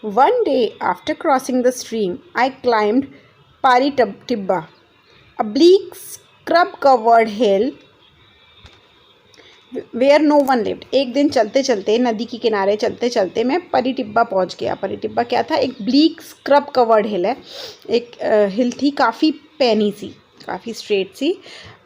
One day, after crossing the stream, I climbed Paritibba, a bleak, scrub-covered hill where no one lived. एक दिन चलते चलते नदी के किनारे चलते चलते मैं परिटिब्बा पहुंच गया. परिटिब्बा क्या था? एक ब्लीक स्क्रब कवर्ड हिल है. एक हिल थी काफ़ी पैनी सी, काफ़ी स्ट्रेट सी,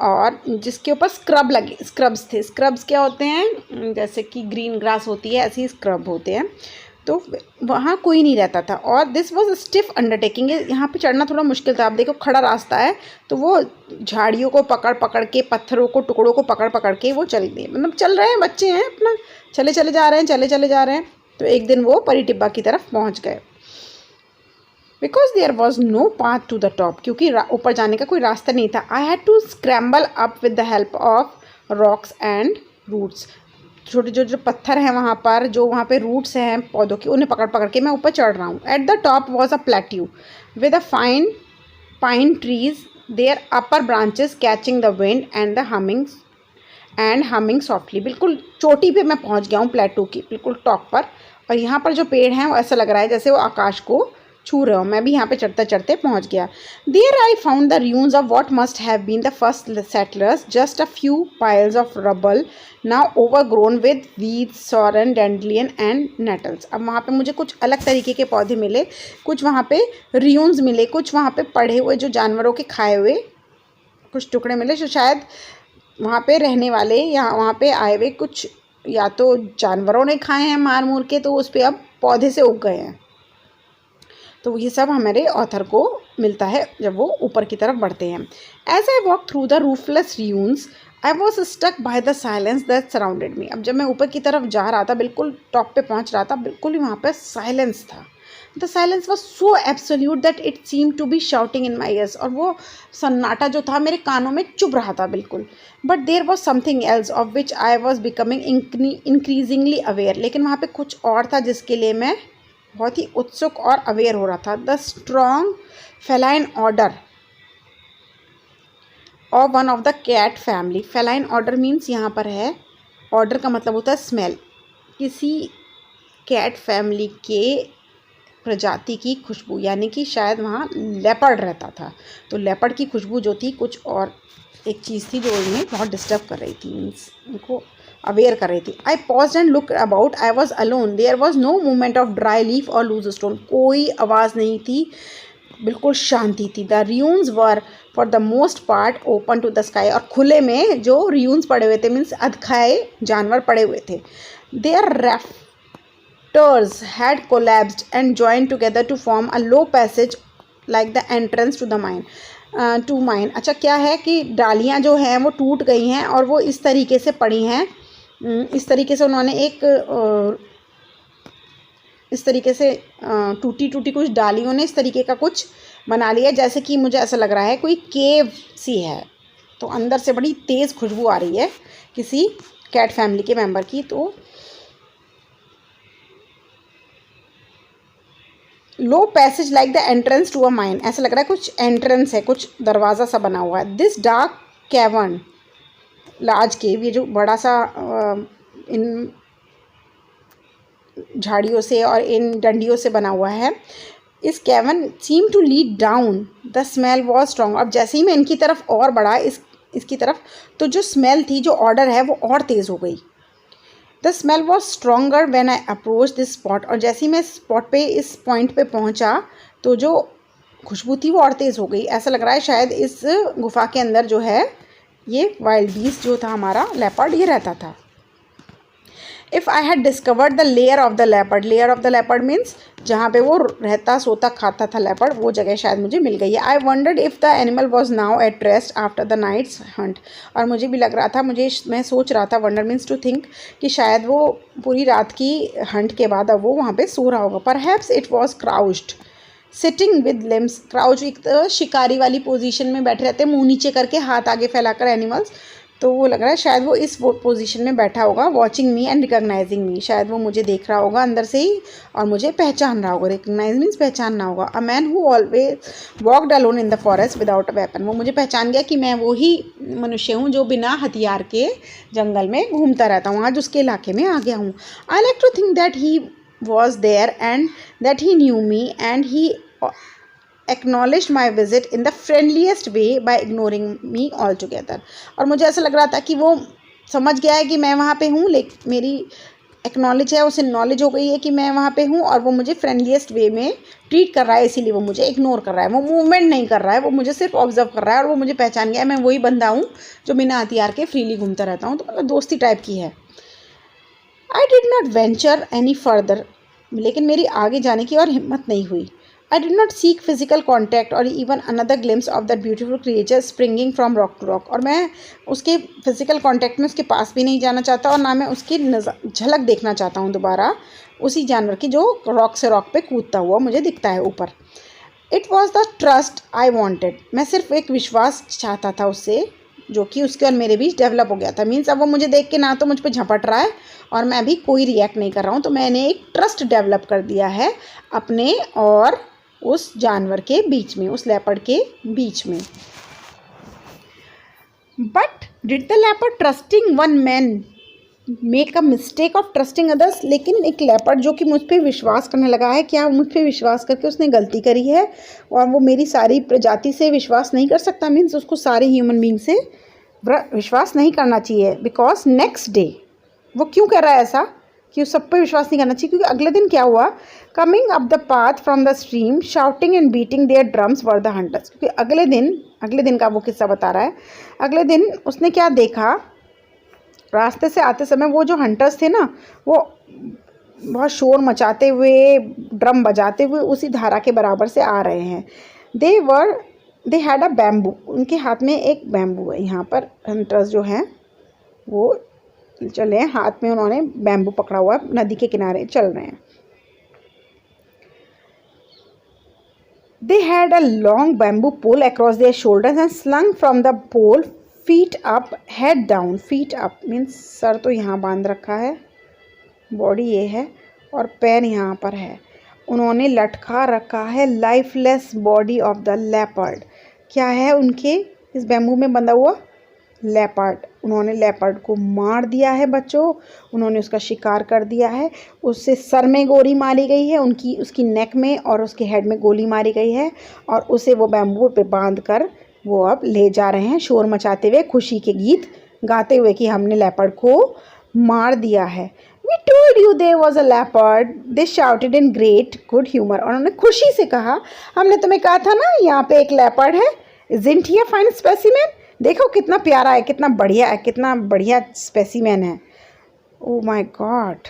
और जिसके ऊपर स्क्रब्स थे. स्क्रब्स क्या होते हैं? जैसे कि ग्रीन ग्रास होती है, ऐसे ही स्क्रब होते हैं. तो वहाँ कोई नहीं रहता था. और दिस वॉज स्टिफ अंडरटेकिंग. यहाँ पे चढ़ना थोड़ा मुश्किल था. आप देखो खड़ा रास्ता है, तो वो झाड़ियों को पकड़ पकड़ के, पत्थरों को, टुकड़ों को पकड़ पकड़ के वो चल दिए. मतलब चल रहे हैं, बच्चे हैं अपना, चले चले जा रहे हैं. तो एक दिन वो परिटिब्बा की तरफ पहुँच गए. Because there was no path to the top, क्योंकि ऊपर जाने का कोई रास्ता नहीं था. I had to scramble up with the help of rocks and roots. छोटे जो पत्थर हैं वहाँ पर, जो वहाँ पे रूट्स हैं पौधों की, उन्हें पकड़ पकड़ के मैं ऊपर चढ़ रहा हूँ. At the top was a plateau with a fine pine trees, their upper branches catching the wind and humming softly. बिल्कुल चोटी पे मैं पहुँच गया हूँ, प्लेट्यू की बिल्कुल टॉप पर. और यहाँ पर जो पेड़ हैं वो ऐसा लग रहा है जैसे वो आकाश को छू रहे हो. मैं भी यहाँ पे चढ़ते चढ़ते पहुँच गया. There I found the ruins of what must have been the first settlers, just a few piles of rubble now overgrown with weeds, sorrel, dandelion and nettles. अब वहाँ पे मुझे कुछ अलग तरीके के पौधे मिले, कुछ वहाँ पे ruins मिले, कुछ वहाँ पे पड़े हुए जो जानवरों के खाए हुए कुछ टुकड़े मिले, जो शायद वहाँ पे रहने वाले या वहाँ पे आए हुए कुछ या तो जानवरों ने खाए हैं मार मूर के, तो उस पर अब पौधे से उग गए हैं. तो ये सब हमारे ऑथर को मिलता है जब वो ऊपर की तरफ बढ़ते हैं. As I walk through the roofless ruins, I was stuck by the silence that surrounded me. अब जब मैं ऊपर की तरफ जा रहा था, बिल्कुल टॉप पे पहुंच रहा था, बिल्कुल ही वहाँ पे साइलेंस था. The silence was so absolute that it seem to be shouting in my ears. और वो सन्नाटा जो था मेरे कानों में चुभ रहा था बिल्कुल. But there was something else of which I was becoming increasingly aware. लेकिन वहाँ पे कुछ और था जिसके लिए मैं बहुत ही उत्सुक और अवेयर हो रहा था. द स्ट्रॉन्ग फेलाइन ऑर्डर और one of the cat family. Feline odour means यहाँ पर है, ऑर्डर का मतलब होता है स्मेल. किसी कैट फैमिली के प्रजाति की खुशबू, यानी कि शायद वहाँ लेपर्ड रहता था. तो लेपर्ड की खुशबू जो थी, कुछ और एक चीज़ थी जो उन्हें बहुत डिस्टर्ब कर रही थी, मीन्स उनको अवेयर कर रही थी. I pause and look about. I was alone. There was no movement of dry leaf और लूज स्टोन. कोई आवाज़ नहीं थी, बिल्कुल शांति थी. The ruins were for the most part open to the sky. और खुले में जो ruins पड़े हुए थे, मीन्स अधखाए जानवर पड़े हुए थे. Their rafters had collapsed and joined together to form a low passage like the entrance to the mine. To mine. अच्छा, क्या है कि डालियाँ जो हैं वो टूट गई हैं और वो इस तरीके से पड़ी हैं. इस तरीके से उन्होंने इस तरीके से टूटी टूटी कुछ डालियों ने इस तरीके का कुछ बना लिया, जैसे कि मुझे ऐसा लग रहा है कोई केव सी है. तो अंदर से बड़ी तेज़ खुशबू आ रही है किसी कैट फैमिली के मेंबर की. तो low passage like the entrance to a mine. ऐसा लग रहा है कुछ एंट्रेंस है, कुछ दरवाज़ा सा बना हुआ है. दिस डार्क कैवर्न, लार्ज केव, ये जो बड़ा सा इन झाड़ियों से और इन डंडियों से बना हुआ है, इस cavern seem to lead down. The smell was strong. अब जैसे ही मैं इनकी तरफ और बढ़ा, इसकी तरफ, तो जो स्मेल थी, जो ऑर्डर है, वो और तेज़ हो गई. The smell was stronger when I approach this spot. और जैसे ही मैं स्पॉट पे, इस पॉइंट पे पहुंचा, तो जो खुशबू थी वो और तेज़ हो गई. ऐसा लग रहा है शायद इस गुफा के अंदर जो है, ये वाइल्ड बीस्ट जो था हमारा लेपर्ड, ये रहता था. If I had discovered the layer of the leopard. Layer of the leopard means जहाँ पे वो रहता, सोता, खाता था लेपर्ड, वो जगह शायद मुझे मिल गई है. I wondered if the animal was now at rest after the night's hunt. और मुझे भी लग रहा था, मैं सोच रहा था, वंडर मीन्स टू थिंक, कि शायद वो पूरी रात की हंट के बाद अब वो वहाँ पे सो रहा होगा. Perhaps it was crouched sitting with limbs. Crouch एक शिकारी वाली पोजीशन में बैठे रहते हैं, मुंह नीचे करके, हाथ आगे फैलाकर एनिमल्स. तो वो लग रहा है शायद वो इस पोजीशन में बैठा होगा, वॉचिंग मी एंड रिकॉग्नाइजिंग मी. शायद वो मुझे देख रहा होगा अंदर से ही और मुझे पहचान रहा होगा. रिकॉग्नाइज मीन्स पहचानना होगा. A man who always walked alone in the forest without a weapon. वो मुझे पहचान गया कि मैं वो ही मनुष्य हूँ जो बिना हथियार के जंगल में घूमता रहता हूँ, आज उसके इलाके में आ गया हूँ. I like to think that he was there and that he knew me and he acknowledged my visit in the friendliest way by ignoring me altogether। और मुझे ऐसा लग रहा था कि वो समझ गया है कि मैं वहाँ पे हूँ, लेकिन मेरी एक्नॉलेज है, उसे नॉलेज हो गई है कि मैं वहाँ पे हूँ और वो मुझे फ्रेंडलीस्ट वे में ट्रीट कर रहा है, इसीलिए वो मुझे इग्नोर कर रहा है। वो मूवमेंट नहीं कर रहा है, वो मुझे सिर्फ ऑब्जर्व कर रहा है और वो मुझे पहचान गया है, मैं वही बंदा हूँ जो बिना हथियार के फ्रीली घूमता रहता हूँ। तो मतलब दोस्ती टाइप की है। I did not venture any further, लेकिन मेरी आगे जाने की और हिम्मत नहीं हुई। I did not seek physical contact or even another glimpse of that beautiful creature springing from rock to rock। और मैं उसके फिजिकल कांटेक्ट में उसके पास भी नहीं जाना चाहता और ना मैं उसकी झलक देखना चाहता हूँ दोबारा, उसी जानवर की जो रॉक से रॉक पे कूदता हुआ मुझे दिखता है ऊपर। It was the trust I wanted, मैं सिर्फ एक विश्वास चाहता था उससे, जो कि उसके और मेरे बीच डेवलप हो गया था। मीन्स अब वो मुझे देख के ना तो मुझ पर झपट रहा है और मैं भी कोई रिएक्ट नहीं कर रहा हूँ, तो मैंने एक ट्रस्ट डेवलप कर दिया है अपने और उस जानवर के बीच में, उस लेपर्ड के बीच में। But did the leopard trusting one man make a mistake of trusting others? लेकिन एक लेपर्ड जो कि मुझ पर विश्वास करने लगा है, क्या मुझ पर विश्वास करके उसने गलती करी है और वो मेरी सारी प्रजाति से विश्वास नहीं कर सकता? मीन्स उसको सारे ह्यूमन बींग से विश्वास नहीं करना चाहिए। बिकॉज नेक्स्ट डे, वो क्यों कर रहा है ऐसा कि उस सब पे विश्वास नहीं करना चाहिए? क्योंकि अगले दिन क्या हुआ, coming up the path from the stream shouting and beating their drums were the hunters. क्योंकि अगले दिन का वो किस्सा बता रहा है। अगले दिन उसने क्या देखा, रास्ते से आते समय वो जो हंटर्स थे ना, वो बहुत शोर मचाते हुए, ड्रम बजाते हुए उसी धारा के बराबर से आ रहे हैं। दे हैड अ बैम्बू, उनके हाथ में एक बैम्बू है। यहाँ पर हंटर्स जो हैं वो चले हैं, हाथ में उन्होंने बैम्बू पकड़ा हुआ है, नदी के किनारे चल रहे हैं। They had a long bamboo pole across their shoulders and slung from the pole feet up head down. Feet up means सर तो यहाँ बांध रखा है, बॉडी ये है और पैर यहाँ पर है। उन्होंने लटका रखा है lifeless body of the leopard. क्या है उनके इस बैम्बू में बंधा हुआ? लेपर्ड। उन्होंने लेपर्ड को मार दिया है बच्चों, उन्होंने उसका शिकार कर दिया है। उससे सर में गोली मारी गई है, उसकी नेक में और उसके हेड में गोली मारी गई है और उसे वो बैम्बू पे बांध कर वो अब ले जा रहे हैं, शोर मचाते हुए, खुशी के गीत गाते हुए कि हमने लेपर्ड को मार दिया है। We told you there was a leopard, they shouted in great good humor। और उन्होंने खुशी से कहा, हमने तुम्हें कहा था ना यहाँ पे एक लेपर्ड है। Isn't he a fine specimen? देखो कितना प्यारा है, कितना बढ़िया है, कितना बढ़िया स्पेसिमेन है। Oh my God,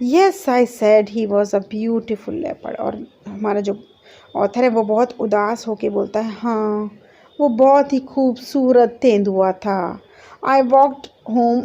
yes I said he was a beautiful leopard। और हमारा जो ऑथर है वो बहुत उदास होके बोलता है, हाँ वो बहुत ही खूबसूरत तेंदुआ था। I walked home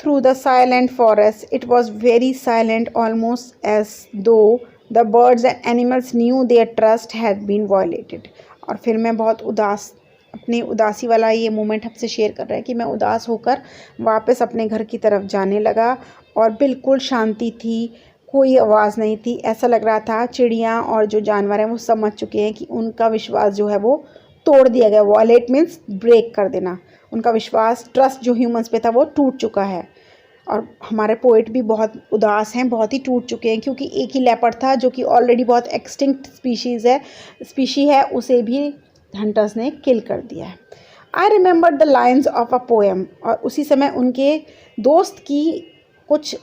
through the silent forest. It was very silent, almost as though the birds and animals knew their trust had been violated। और फिर मैं बहुत उदास, अपनी उदासी वाला ये मोमेंट आपसे शेयर कर रहा है कि मैं उदास होकर वापस अपने घर की तरफ जाने लगा और बिल्कुल शांति थी, कोई आवाज़ नहीं थी। ऐसा लग रहा था चिड़ियाँ और जो जानवर हैं वो समझ चुके हैं कि उनका विश्वास जो है वो तोड़ दिया गया। वॉलेट मीन्स ब्रेक कर देना। उनका विश्वास, ट्रस्ट जो ह्यूमंस पे था वो टूट चुका है। और हमारे पोइट भी बहुत उदास हैं, बहुत ही टूट चुके हैं, क्योंकि एक ही लेपर्ड था जो कि ऑलरेडी बहुत एक्सटिंक्ट स्पीशी है, उसे भी हंटर्स ने किल कर दिया है। I remember the lines of a poem. और उसी समय उनके दोस्त की कुछ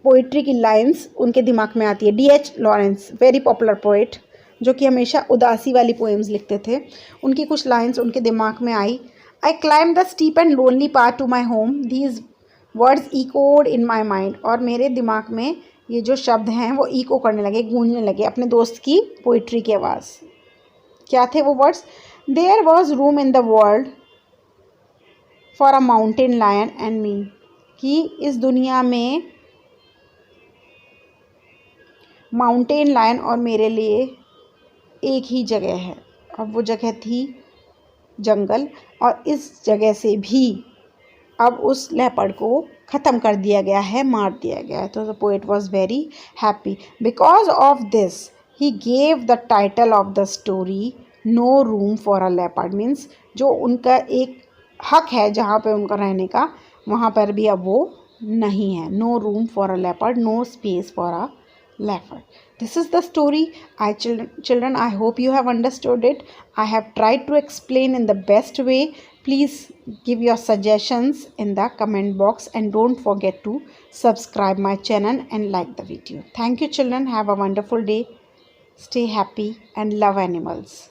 पोइट्री की लाइन्स उनके दिमाग में आती है। D.H. Lawrence, very popular poet, जो कि हमेशा उदासी वाली पोएम्स लिखते थे, उनकी कुछ लाइन्स उनके दिमाग में आई। I climb the steep and lonely path to my home, these words echoed in my mind. और मेरे दिमाग में ये जो शब्द हैं वो इको करने लगे, गूंजने लगे, अपने दोस्त की पोइट्री की आवाज़। क्या थे वो words? There was room in the world for a mountain lion and me. कि इस दुनिया में माउंटेन लायन और मेरे लिए एक ही जगह है। अब वो जगह थी जंगल, और इस जगह से भी अब उस लेपर्ड को ख़त्म कर दिया गया है, मार दिया गया है। तो the poet was very happy. Because of this he gave the title of the story no room for a leopard. Means जो उनका एक हक है जहाँ पे उनका रहने का, वहाँ पर भी अब वो नहीं है। No room for a leopard, no space for a leopard. This is the story. Children, I hope you have understood it. I have tried to explain in the best way. Please give your suggestions in the comment box, and don't forget to subscribe my channel and like the video. Thank you children. Have a wonderful day. Stay happy and love animals.